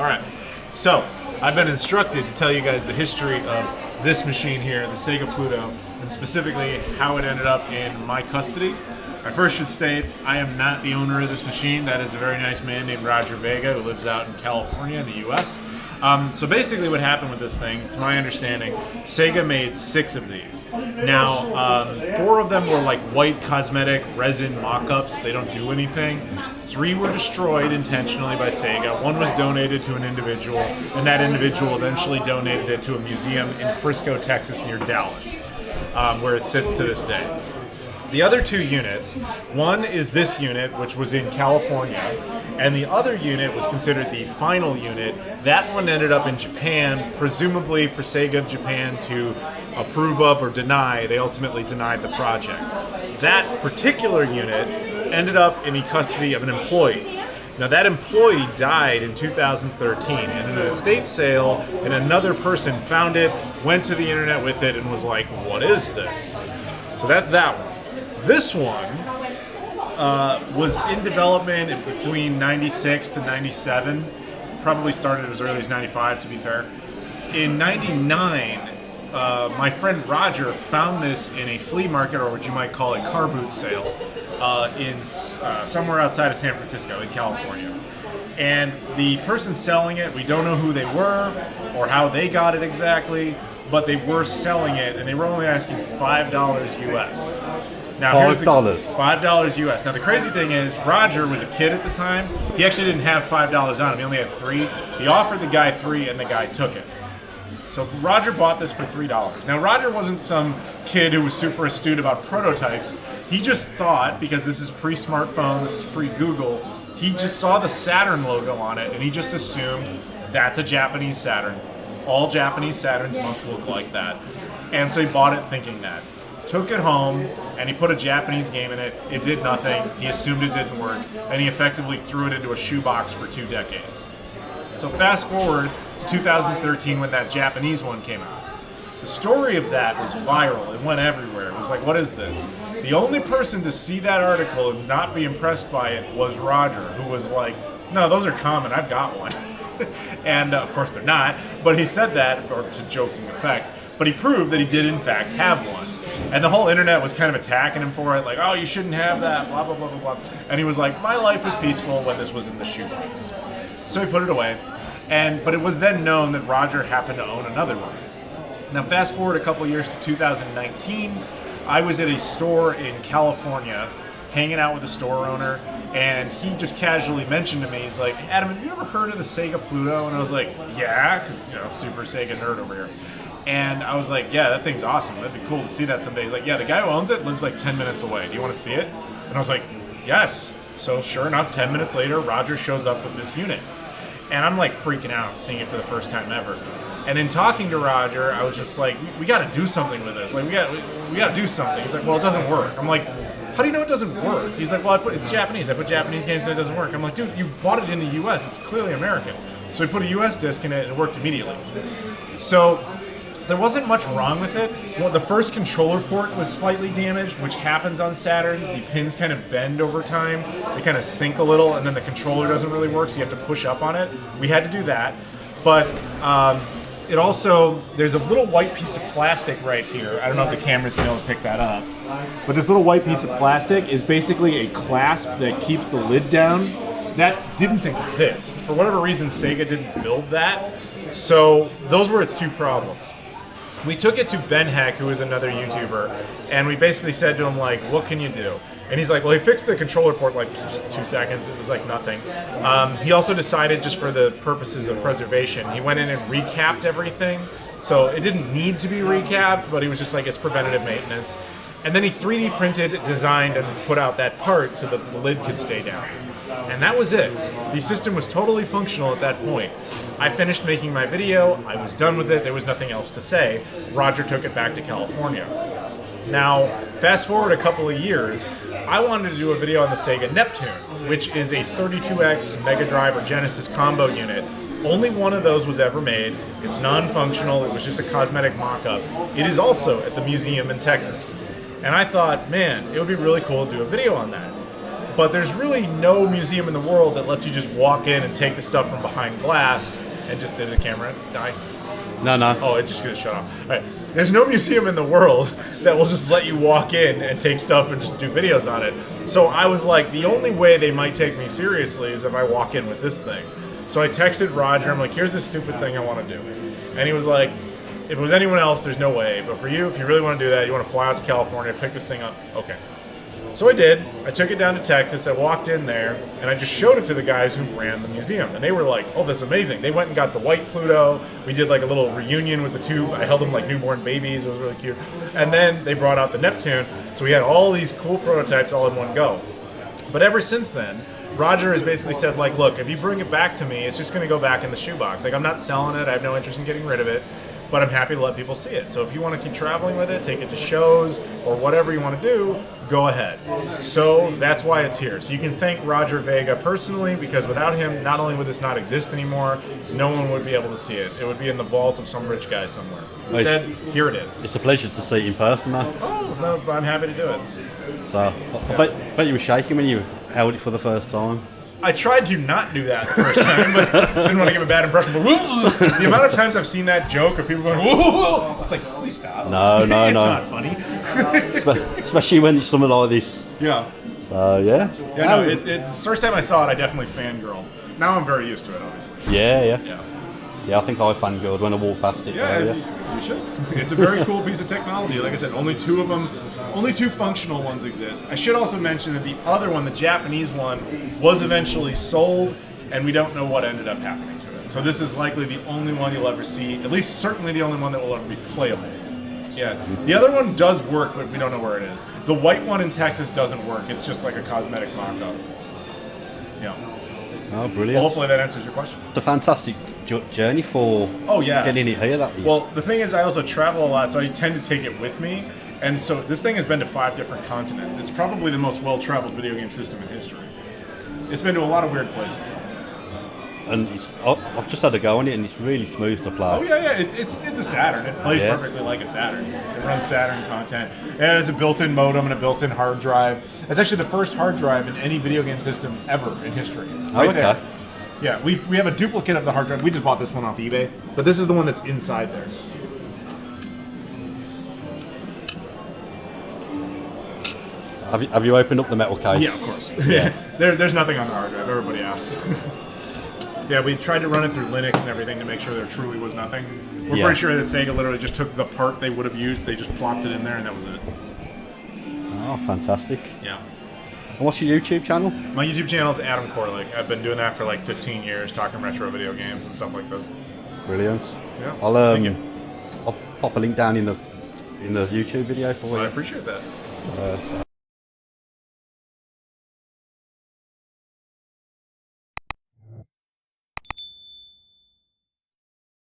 right, so I've been instructed to tell you guys the history of this machine here, the Sega Pluto, and specifically how it ended up in my custody. I first should state, I am not the owner of this machine. That is a very nice man named Roger Vega who lives out in California in the US. So basically what happened with this thing, to my understanding, Sega made 6 of these. Now, 4 of them were like white cosmetic resin mock-ups. They don't do anything. 3 were destroyed intentionally by Sega. 1 was donated to an individual, and that individual eventually donated it to a museum in Frisco, Texas near Dallas, where it sits to this day. The other 2 units, one is this unit, which was in California, and the other unit was considered the final unit. That one ended up in Japan, presumably for Sega of Japan to approve of or deny. They ultimately denied the project. That particular unit ended up in the custody of an employee. Now that employee died in 2013, and in an estate sale, and another person found it, went to the internet with it, and was like, what is this? So that's that one. This one was in development between 96 to 97, probably started as early as 95 to be fair. In 99, my friend Roger found this in a flea market, or what you might call a car boot sale, in somewhere outside of San Francisco in California. And the person selling it, we don't know who they were or how they got it exactly, but they were selling it, and they were only asking $5 US. Now, here's the $5 US. Now, the crazy thing is, Roger was a kid at the time. He actually didn't have $5 on him. He only had 3. He offered the guy 3, and the guy took it. So Roger bought this for $3. Now, Roger wasn't some kid who was super astute about prototypes. He just thought, because this is pre-smartphone, this is pre-Google, he just saw the Saturn logo on it, and he just assumed that's a Japanese Saturn. All Japanese Saturns must look like that. And so he bought it thinking that. Took it home, and he put a Japanese game in it. It did nothing. He assumed it didn't work, and he effectively threw it into a shoebox for 2 decades. So fast forward to 2013 when that Japanese one came out. The story of that was viral. It went everywhere. It was like, what is this? The only person to see that article and not be impressed by it was Roger, who was like, no, those are common. I've got one. And of course they're not, but he said that, or to joking effect, but he proved that he did in fact have one. And the whole internet was kind of attacking him for it, like, oh, you shouldn't have that, blah, blah, blah, blah, blah. And he was like, my life was peaceful when this was in the shoebox. So he put it away. But it was then known that Roger happened to own another one. Now, fast forward a couple years to 2019, I was at a store in California, hanging out with a store owner, and he just casually mentioned to me, he's like, Adam, have you ever heard of the Sega Pluto? And I was like, yeah, because, super Sega nerd over here. And I was like, yeah, that thing's awesome. That'd be cool to see that someday. He's like, yeah, the guy who owns it lives like 10 minutes away. Do you want to see it? And I was like, yes. So sure enough, 10 minutes later, Roger shows up with this unit. And I'm like freaking out, seeing it for the first time ever. And in talking to Roger, I was just like, we got to do something with this. Like, we got to do something. He's like, well, it doesn't work. I'm like, how do you know it doesn't work? He's like, well, it's Japanese. I put Japanese games in, it doesn't work. I'm like, dude, you bought it in the US. It's clearly American. So he put a US disc in it, and it worked immediately. So there wasn't much wrong with it. Well, the first controller port was slightly damaged, which happens on Saturns. The pins kind of bend over time. They kind of sink a little, and then the controller doesn't really work, so you have to push up on it. We had to do that. But it also, there's a little white piece of plastic right here. I don't know if the camera's going to be able to pick that up. But this little white piece of plastic is basically a clasp that keeps the lid down. That didn't exist. For whatever reason, Sega didn't build that. So those were its 2 problems. We took it to Ben Heck, who is another YouTuber, and we basically said to him, like, what can you do? And he's like, well, he fixed the controller port like 2 seconds. It was like nothing. He also decided, just for the purposes of preservation, he went in and recapped everything. So it didn't need to be recapped, but he was just like, it's preventative maintenance. And then he 3D printed, designed, and put out that part so that the lid could stay down. And that was it. The system was totally functional at that point. I finished making my video, I was done with it, there was nothing else to say. Roger took it back to California. Now, fast forward a couple of years, I wanted to do a video on the Sega Neptune, which is a 32X Mega Drive or Genesis combo unit. Only one of those was ever made. It's non-functional, it was just a cosmetic mock-up. It is also at the museum in Texas. And I thought, man, it would be really cool to do a video on that. But there's really no museum in the world that lets you just walk in and take the stuff from behind glass and just did the camera die? No. Oh, it just gonna shut off. All right. There's no museum in the world that will just let you walk in and take stuff and just do videos on it. So I was like, the only way they might take me seriously is if I walk in with this thing. So I texted Roger. I'm like, here's this stupid thing I want to do. And he was like, if it was anyone else, there's no way. But for you, if you really want to do that, you want to fly out to California, pick this thing up. Okay. So I did. I took it down to Texas. I walked in there, and I just showed it to the guys who ran the museum. And they were like, oh, this is amazing. They went and got the white Pluto. We did like a little reunion with the two. I held them like newborn babies. It was really cute. And then they brought out the Neptune. So we had all these cool prototypes all in one go. But ever since then, Roger has basically said, like, look, if you bring it back to me, it's just going to go back in the shoebox. Like, I'm not selling it. I have no interest in getting rid of it. But I'm happy to let people see it. So if you want to keep traveling with it, take it to shows, or whatever you want to do, go ahead. So that's why it's here. So you can thank Roger Vega personally, because without him, not only would this not exist anymore, no one would be able to see it. It would be in the vault of some rich guy somewhere. Instead, here it is. It's a pleasure to see it in person, though. Oh, no, I'm happy to do it. So, I bet you were shaking when you held it for the first time. I tried to not do that the first time, but didn't want to give a bad impression. But the amount of times I've seen that joke of people going, whoa, it's like, please stop. No. It's not funny. Especially when it's something like this. Yeah. Yeah. Yeah, no, it's the first time I saw it, I definitely fangirled. Now I'm very used to it, obviously. Yeah, I think I fangirled when I walked past it. Yeah, as you should. It's a very cool piece of technology. Like I said, only two functional ones exist. I should also mention that the other one, the Japanese one, was eventually sold, and we don't know what ended up happening to it. So this is likely the only one you'll ever see, at least certainly the only one that will ever be playable. Yeah, the other one does work, but we don't know where it is. The white one in Texas doesn't work. It's just like a cosmetic mock-up. Yeah. Oh, brilliant. Well, hopefully that answers your question. It's a fantastic journey for getting it here. Well, the thing is, I also travel a lot, so I tend to take it with me. And so this thing has been to 5 different continents. It's probably the most well-traveled video game system in history. It's been to a lot of weird places. And I've just had a go on it, and it's really smooth to play. Oh yeah, it's a Saturn. It plays perfectly like a Saturn. It runs Saturn content. It has a built-in modem and a built-in hard drive. It's actually the first hard drive in any video game system ever in history. Right there. Yeah, we have a duplicate of the hard drive. We just bought this one off eBay, but this is the one that's inside there. Have you opened up the metal case? Yeah, of course. Yeah. There's nothing on the hard drive. Everybody asks. Yeah, we tried to run it through Linux and everything to make sure there truly was nothing. We're pretty sure that Sega literally just took the part they would have used, they just plopped it in there, and that was it. Oh, fantastic. Yeah. And what's your YouTube channel? My YouTube channel is Adam Koralik. I've been doing that for like 15 years, talking retro video games and stuff like this. Brilliant. Yeah. I'll pop a link down in the YouTube video for you. I appreciate that.